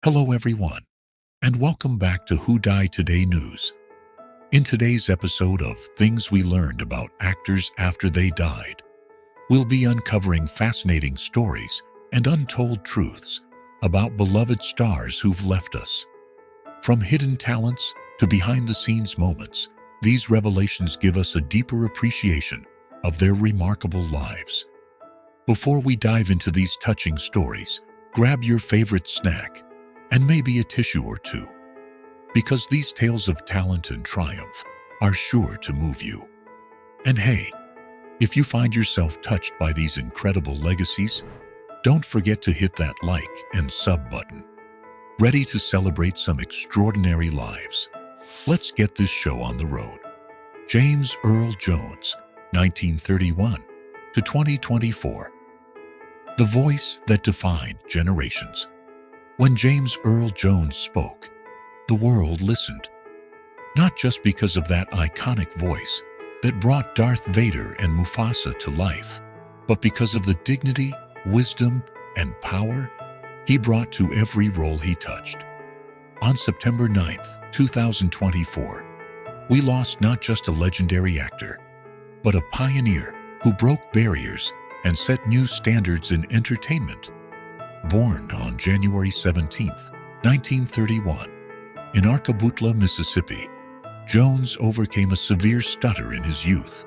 Hello everyone, and welcome back to Who Died Today News. In today's episode of Things We Learned About Actors After They Died, we'll be uncovering fascinating stories and untold truths about beloved stars who've left us. From hidden talents to behind-the-scenes moments, these revelations give us a deeper appreciation of their remarkable lives. Before we dive into these touching stories, grab your favorite snack and maybe a tissue or two, because these tales of talent and triumph are sure to move you. And hey, if you find yourself touched by these incredible legacies, don't forget to hit that like and sub button. Ready to celebrate some extraordinary lives? Let's get this show on the road. James Earl Jones, 1931 to 2024. The voice that defined generations. When James Earl Jones spoke, the world listened. Not just because of that iconic voice that brought Darth Vader and Mufasa to life, but because of the dignity, wisdom, and power he brought to every role he touched. On September 9th, 2024, we lost not just a legendary actor, but a pioneer who broke barriers and set new standards in entertainment. Born on January 17, 1931, in Arkabutla, Mississippi, Jones overcame a severe stutter in his youth,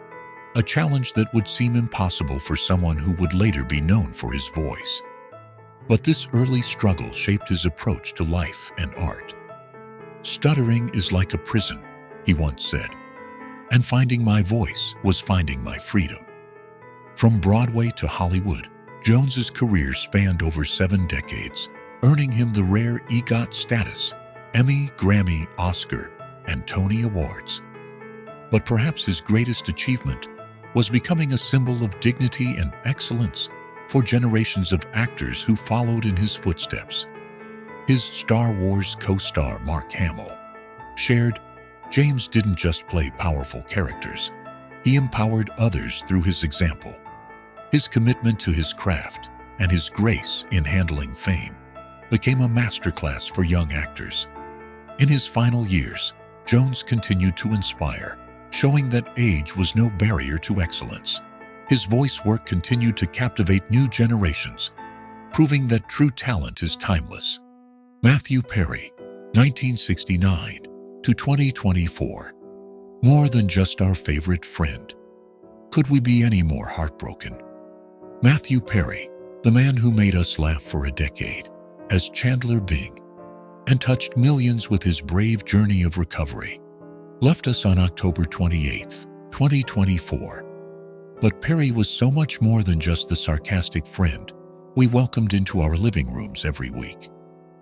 a challenge that would seem impossible for someone who would later be known for his voice. But this early struggle shaped his approach to life and art. "Stuttering is like a prison," he once said, "and finding my voice was finding my freedom." From Broadway to Hollywood, Jones's career spanned over 7 decades, earning him the rare EGOT status, Emmy, Grammy, Oscar, and Tony Awards. But perhaps his greatest achievement was becoming a symbol of dignity and excellence for generations of actors who followed in his footsteps. His Star Wars co-star Mark Hamill shared, "James didn't just play powerful characters, he empowered others through his example." His commitment to his craft and his grace in handling fame became a masterclass for young actors. In his final years, Jones continued to inspire, showing that age was no barrier to excellence. His voice work continued to captivate new generations, proving that true talent is timeless. Matthew Perry, 1969 to 2024. More than just our favorite friend. Could we be any more heartbroken? Matthew Perry, the man who made us laugh for a decade, as Chandler Bing, and touched millions with his brave journey of recovery, left us on October 28, 2024. But Perry was so much more than just the sarcastic friend we welcomed into our living rooms every week.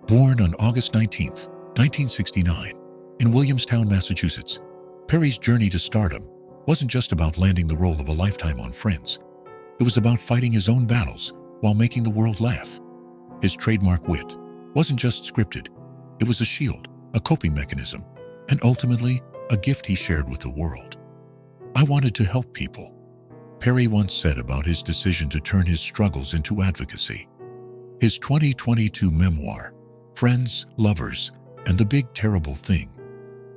Born on August 19, 1969, in Williamstown, Massachusetts, Perry's journey to stardom wasn't just about landing the role of a lifetime on Friends. It was about fighting his own battles while making the world laugh. His trademark wit wasn't just scripted. It was a shield, a coping mechanism, and ultimately, a gift he shared with the world. "I wanted to help people," Perry once said about his decision to turn his struggles into advocacy. His 2022 memoir, Friends, Lovers, and the Big Terrible Thing,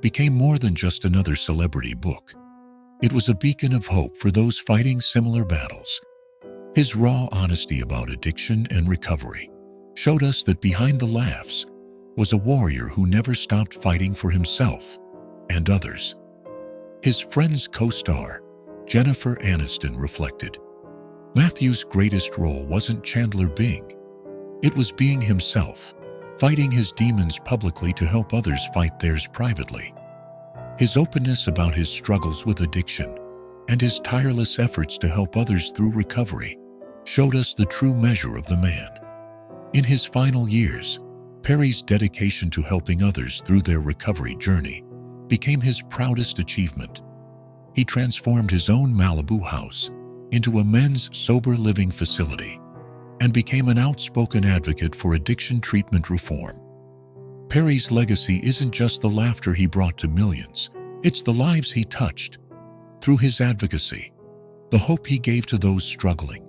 became more than just another celebrity book. It was a beacon of hope for those fighting similar battles. His raw honesty about addiction and recovery showed us that behind the laughs was a warrior who never stopped fighting for himself and others. His Friends co-star, Jennifer Aniston, reflected, "Matthew's greatest role wasn't Chandler Bing. It was being himself, fighting his demons publicly to help others fight theirs privately." His openness about his struggles with addiction and his tireless efforts to help others through recovery showed us the true measure of the man. In his final years, Perry's dedication to helping others through their recovery journey became his proudest achievement. He transformed his own Malibu house into a men's sober living facility and became an outspoken advocate for addiction treatment reform. Perry's legacy isn't just the laughter he brought to millions, it's the lives he touched. Through his advocacy, the hope he gave to those struggling,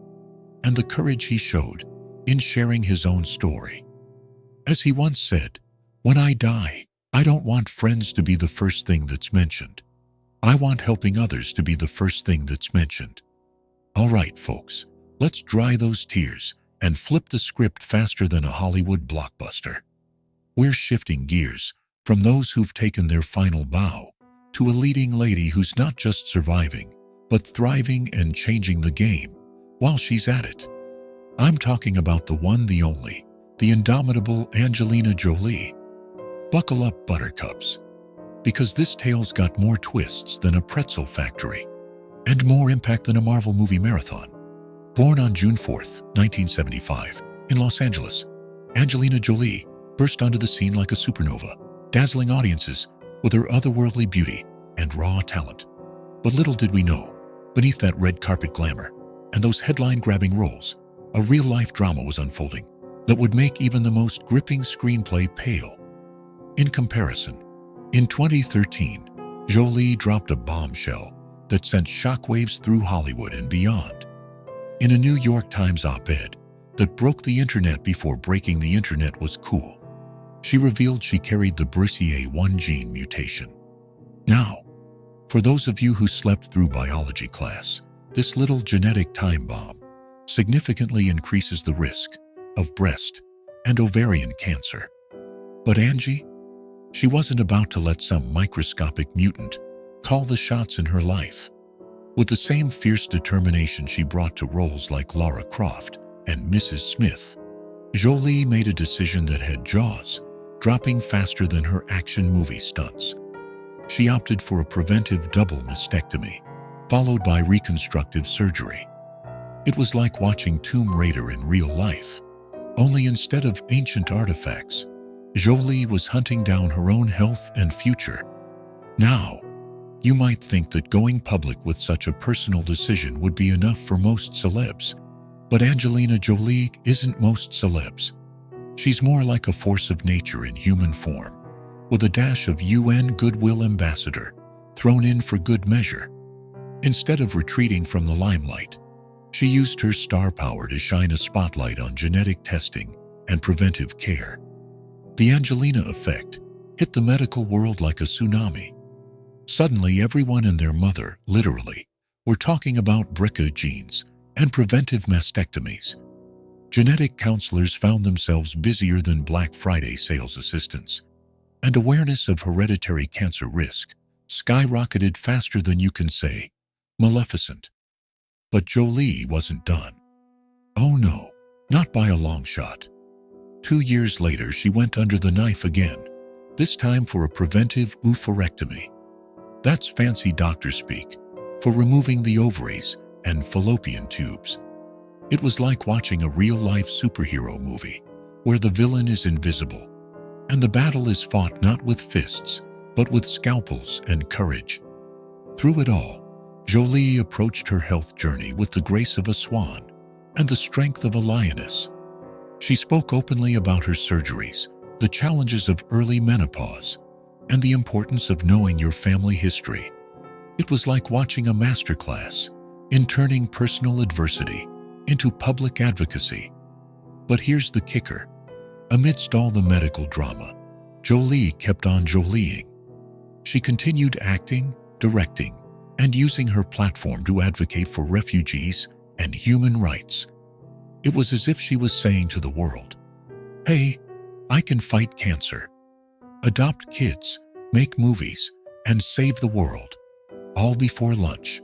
and the courage he showed in sharing his own story. As he once said, "When I die, I don't want friends to be the first thing that's mentioned. I want helping others to be the first thing that's mentioned." All right, folks, let's dry those tears and flip the script faster than a Hollywood blockbuster. We're shifting gears from those who've taken their final bow to a leading lady who's not just surviving, but thriving and changing the game while she's at it. I'm talking about the one, the only, the indomitable Angelina Jolie. Buckle up, buttercups, because this tale's got more twists than a pretzel factory and more impact than a Marvel movie marathon. Born on June 4th, 1975, in Los Angeles, Angelina Jolie burst onto the scene like a supernova, dazzling audiences with her otherworldly beauty and raw talent. But little did we know, beneath that red carpet glamour and those headline-grabbing roles, a real-life drama was unfolding that would make even the most gripping screenplay pale. In comparison, in 2013, Jolie dropped a bombshell that sent shockwaves through Hollywood and beyond. In a New York Times op-ed that broke the internet before breaking the internet was cool, she revealed she carried the BRCA1 gene mutation. Now, for those of you who slept through biology class, this little genetic time bomb significantly increases the risk of breast and ovarian cancer. But Angie, she wasn't about to let some microscopic mutant call the shots in her life. With the same fierce determination she brought to roles like Lara Croft and Mrs. Smith, Jolie made a decision that had jaws dropping faster than her action movie stunts. She opted for a preventive double mastectomy, followed by reconstructive surgery. It was like watching Tomb Raider in real life, only instead of ancient artifacts, Jolie was hunting down her own health and future. Now, you might think that going public with such a personal decision would be enough for most celebs, but Angelina Jolie isn't most celebs. She's more like a force of nature in human form, with a dash of UN Goodwill Ambassador thrown in for good measure. Instead of retreating from the limelight, she used her star power to shine a spotlight on genetic testing and preventive care. The Angelina effect hit the medical world like a tsunami. Suddenly, everyone and their mother, literally, were talking about BRCA genes and preventive mastectomies. Genetic counselors found themselves busier than Black Friday sales assistants, and awareness of hereditary cancer risk skyrocketed faster than you can say Maleficent. But Jolie wasn't done. Oh no, not by a long shot. 2 years later, she went under the knife again, this time for a preventive oophorectomy. That's fancy doctor speak for removing the ovaries and fallopian tubes. It was like watching a real-life superhero movie where the villain is invisible and the battle is fought not with fists, but with scalpels and courage. Through it all, Jolie approached her health journey with the grace of a swan and the strength of a lioness. She spoke openly about her surgeries, the challenges of early menopause, and the importance of knowing your family history. It was like watching a masterclass in turning personal adversity into public advocacy. But here's the kicker. Amidst all the medical drama, Jolie kept on Jolieing. She continued acting, directing, and using her platform to advocate for refugees and human rights. It was as if she was saying to the world, "Hey, I can fight cancer, adopt kids, make movies, and save the world, all before lunch."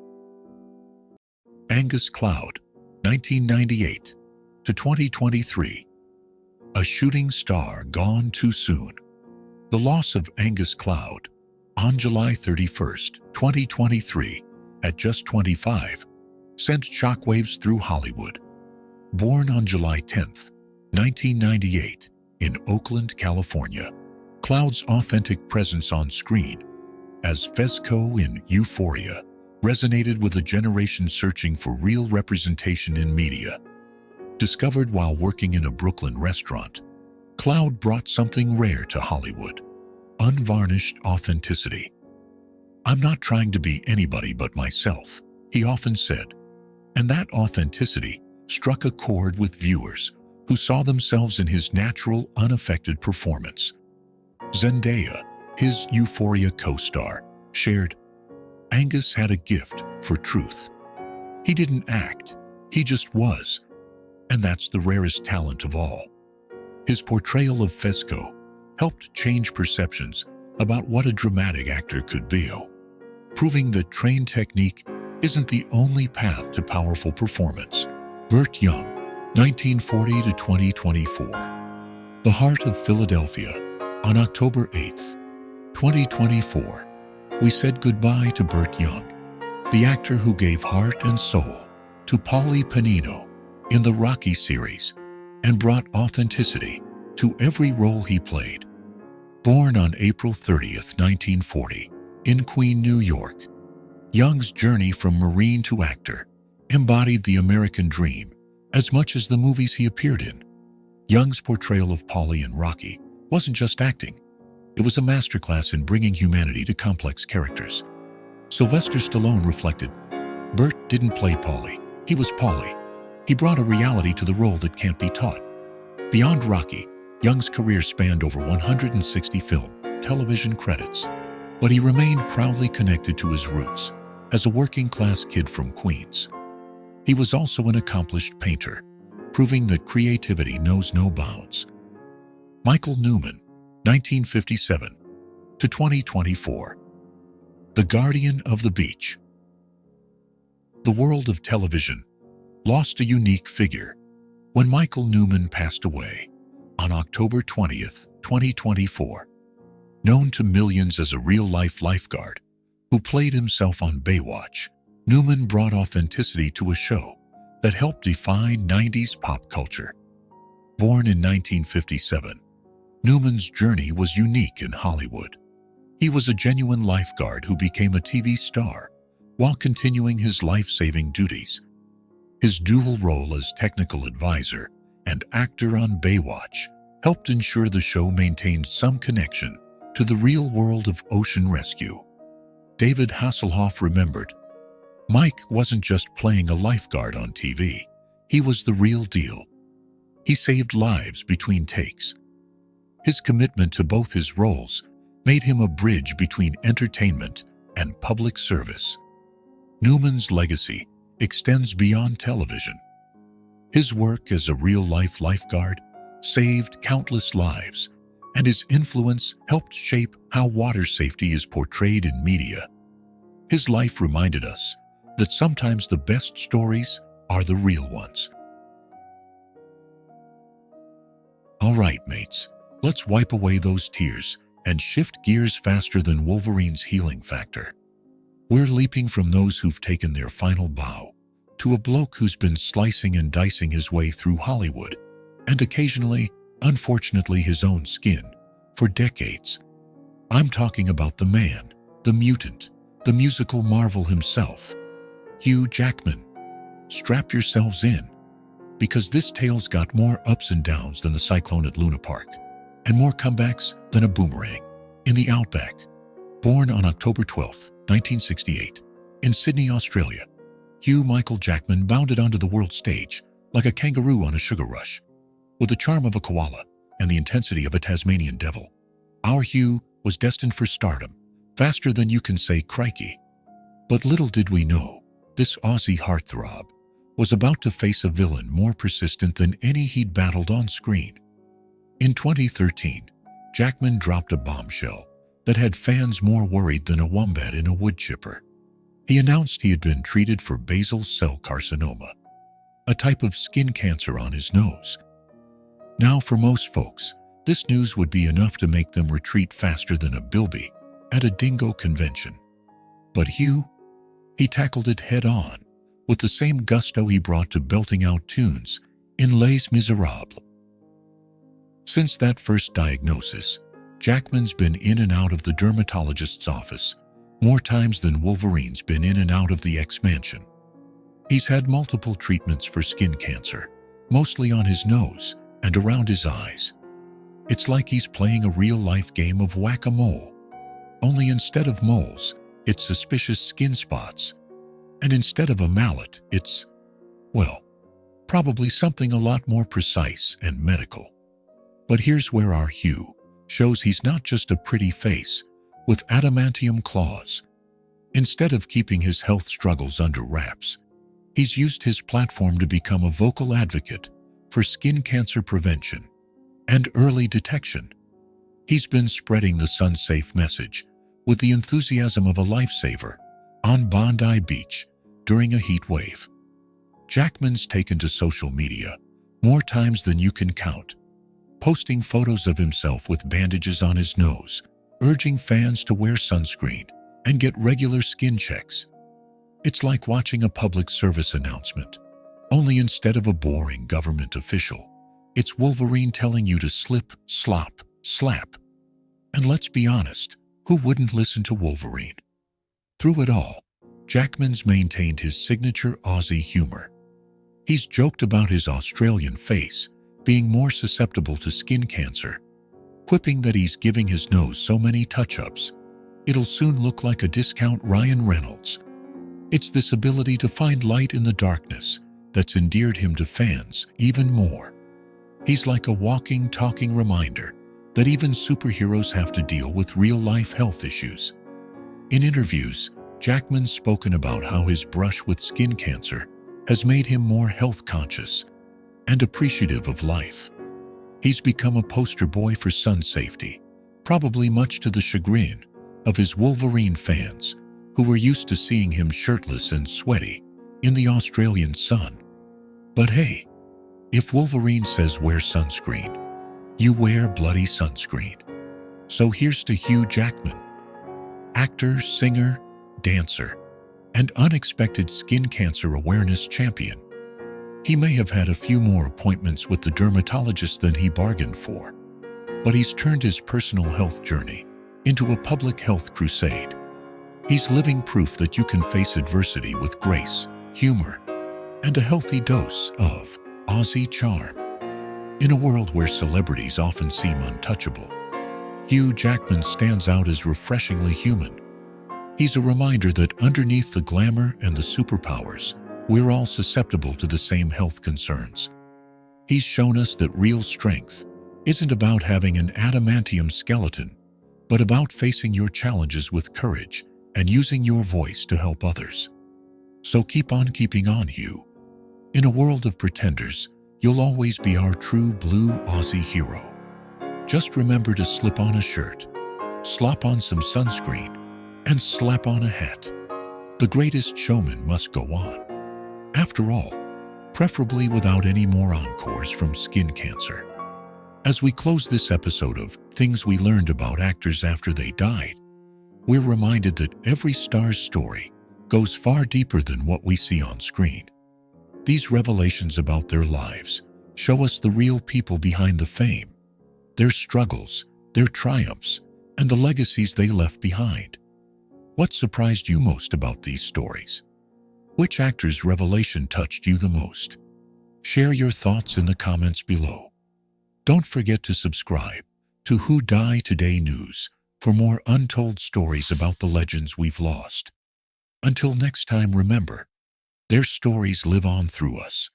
Angus Cloud, 1998 to 2023. A shooting star gone too soon. The loss of Angus Cloud on July 31st, 2023, at just 25, sent shockwaves through Hollywood. Born on July 10th, 1998, in Oakland, California, Cloud's authentic presence on screen, as Fezco in Euphoria, resonated with a generation searching for real representation in media. Discovered while working in a Brooklyn restaurant, Cloud brought something rare to Hollywood: unvarnished authenticity. "I'm not trying to be anybody but myself," he often said. And that authenticity struck a chord with viewers who saw themselves in his natural, unaffected performance. Zendaya, his Euphoria co-star, shared, "Angus had a gift for truth. He didn't act, he just was, and that's the rarest talent of all." His portrayal of Fezco helped change perceptions about what a dramatic actor could be, proving that trained technique isn't the only path to powerful performance. Burt Young, 1940 to 2024. The Heart of Philadelphia. On October 8, 2024, we said goodbye to Burt Young, the actor who gave heart and soul to Paulie Panino in the Rocky series and brought authenticity to every role he played. Born on April 30, 1940, in Queen, New York, Young's journey from Marine to actor embodied the American dream as much as the movies he appeared in. Young's portrayal of Paulie in Rocky wasn't just acting. It was a masterclass in bringing humanity to complex characters. Sylvester Stallone reflected, "Burt didn't play Paulie, he was Paulie. He brought a reality to the role that can't be taught." Beyond Rocky, Young's career spanned over 160 film, television credits, but he remained proudly connected to his roots as a working-class kid from Queens. He was also an accomplished painter, proving that creativity knows no bounds. Michael Newman, 1957 to 2024. The Guardian of the Beach. The world of television lost a unique figure when Michael Newman passed away on October 20, 2024. Known to millions as a real-life lifeguard who played himself on Baywatch, Newman brought authenticity to a show that helped define 90s pop culture. Born in 1957, Newman's journey was unique in Hollywood. He was a genuine lifeguard who became a TV star while continuing his life-saving duties. His dual role as technical advisor and actor on Baywatch helped ensure the show maintained some connection to the real world of ocean rescue. David Hasselhoff remembered, "Mike wasn't just playing a lifeguard on TV. He was the real deal. He saved lives between takes." His commitment to both his roles made him a bridge between entertainment and public service. Newman's legacy extends beyond television. His work as a real-life lifeguard saved countless lives, and his influence helped shape how water safety is portrayed in media. His life reminded us that sometimes the best stories are the real ones. All right, mates, let's wipe away those tears and shift gears faster than Wolverine's healing factor. We're leaping from those who've taken their final bow to a bloke who's been slicing and dicing his way through Hollywood, and occasionally, unfortunately, his own skin, for decades. I'm talking about the man, the mutant, the musical marvel himself, Hugh Jackman. Strap yourselves in, because this tale's got more ups and downs than the cyclone at Luna Park, and more comebacks than a boomerang in the outback. Born on October 12, 1968, in Sydney, Australia, Hugh Michael Jackman bounded onto the world stage like a kangaroo on a sugar rush. With the charm of a koala and the intensity of a Tasmanian devil, our Hugh was destined for stardom, faster than you can say crikey. But little did we know, this Aussie heartthrob was about to face a villain more persistent than any he'd battled on screen. In 2013, Jackman dropped a bombshell that had fans more worried than a wombat in a wood chipper. He announced he had been treated for basal cell carcinoma, a type of skin cancer on his nose. Now, for most folks, this news would be enough to make them retreat faster than a bilby at a dingo convention. But Hugh, he tackled it head-on, with the same gusto he brought to belting out tunes in Les Miserables. Since that first diagnosis, Jackman's been in and out of the dermatologist's office more times than Wolverine's been in and out of the X-Mansion. He's had multiple treatments for skin cancer, mostly on his nose and around his eyes. It's like he's playing a real-life game of whack-a-mole. Only instead of moles, it's suspicious skin spots. And instead of a mallet, it's, well, Probably something a lot more precise and medical. But here's where our Hugh shows he's not just a pretty face with adamantium claws. Instead of keeping his health struggles under wraps, he's used his platform to become a vocal advocate for skin cancer prevention and early detection. He's been spreading the sun-safe message with the enthusiasm of a lifesaver on Bondi Beach during a heat wave. Jackman's taken to social media more times than you can count, posting photos of himself with bandages on his nose, urging fans to wear sunscreen and get regular skin checks. It's like watching a public service announcement, only instead of a boring government official, it's Wolverine telling you to slip, slop, slap. And let's be honest, who wouldn't listen to Wolverine? Through it all, Jackman's maintained his signature Aussie humor. He's joked about his Australian face being more susceptible to skin cancer, quipping that he's giving his nose so many touch-ups, it'll soon look like a discount Ryan Reynolds. It's this ability to find light in the darkness that's endeared him to fans even more. He's like a walking, talking reminder that even superheroes have to deal with real-life health issues. In interviews, Jackman's spoken about how his brush with skin cancer has made him more health-conscious and appreciative of life. He's become a poster boy for sun safety, probably much to the chagrin of his Wolverine fans, who were used to seeing him shirtless and sweaty in the Australian sun. But hey, if Wolverine says wear sunscreen, you wear bloody sunscreen. So here's to Hugh Jackman, actor, singer, dancer, and unexpected skin cancer awareness champion. He may have had a few more appointments with the dermatologist than he bargained for, but he's turned his personal health journey into a public health crusade. He's living proof that you can face adversity with grace, humor, and a healthy dose of Aussie charm. In a world where celebrities often seem untouchable, Hugh Jackman stands out as refreshingly human. He's a reminder that underneath the glamour and the superpowers, we're all susceptible to the same health concerns. He's shown us that real strength isn't about having an adamantium skeleton, but about facing your challenges with courage and using your voice to help others. So keep on keeping on, Hugh. In a world of pretenders, you'll always be our true blue Aussie hero. Just remember to slip on a shirt, slop on some sunscreen, and slap on a hat. The greatest showman must go on. After all, preferably without any more encores from skin cancer. As we close this episode of Things We Learned About Actors After They Died, we're reminded that every star's story goes far deeper than what we see on screen. These revelations about their lives show us the real people behind the fame, their struggles, their triumphs, and the legacies they left behind. What surprised you most about these stories? Which actor's revelation touched you the most? Share your thoughts in the comments below. Don't forget to subscribe to Who Die Today News for more untold stories about the legends we've lost. Until next time, remember, their stories live on through us.